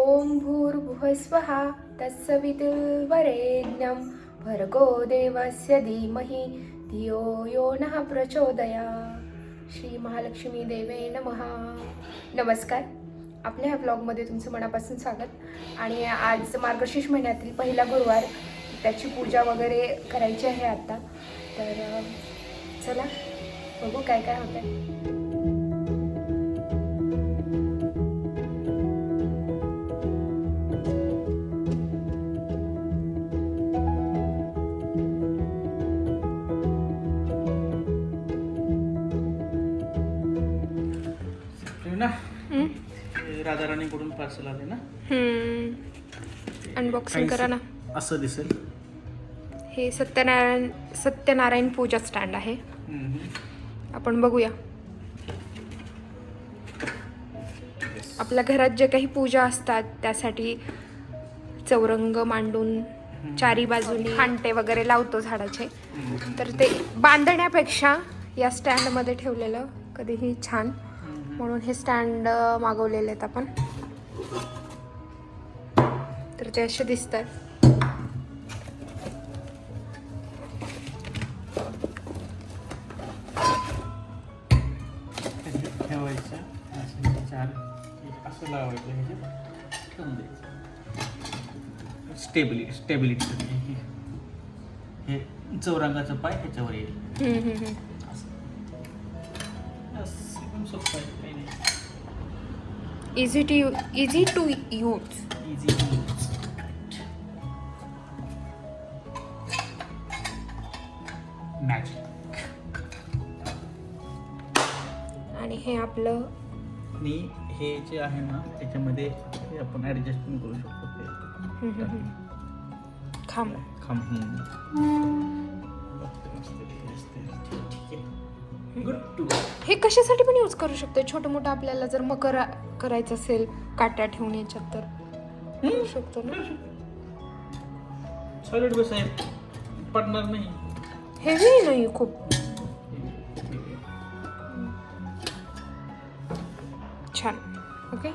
ओम भूर्भुवः स्वः तत्सवितुर्वरेण्यं भर्गो देवस्य धीमहि धियो यो नः प्रचोदयात्. श्री महालक्ष्मी देवे नमः. नमस्कार. आपल्या ह्या ब्लॉगमध्ये तुमचं मनापासून स्वागत. आणि आज मार्गशीर्ष महिन्यातील पहिला गुरुवार, त्याची पूजा वगैरे करायची आहे आता. तर चला बघू काय काय होतंय. राधाराणीकडून पार्सल आले ना. अनबॉक्सिंग करा ना. असं दिसेल. हे सत्यनारायण पूजा स्टँड आहे. आपण बघूया. आपल्या घरात जे काही पूजा असतात त्यासाठी चौरंग मांडून चारी बाजूनी खांटे वगैरे लावतो झाडाचे. तर ते बांधण्यापेक्षा या स्टँडमध्ये ठेवलेलं कधीही छान, म्हणून हे स्टँड मागवलेले आहेत आपण. तर ते असे दिसतात. ठेवायचं चार असं लावायचं, ह्याच्यात ठेवून द्यायचं. स्टेबिलिटी हे चौरंगाचं पाय ह्याच्यावर येईल. सोपं आहे, काही नाही. Easy to use. Easy to use. Magic. आणि हे आपलं आणि हे जे आहे ना त्याच्यामध्ये हे आपण ॲडजस्टमेंट करू शकतो. खांब. Good too. हे कशासाठी पण यूज करू शकतो. छोटं मोठं आपल्याला जर मकर करायचं असेल काट्या ठेवून याच्यात तर करू शकतो ना. सॉलिड बेस आहे, पडणार नाही. हेवी नाही खूप. छान. ओके.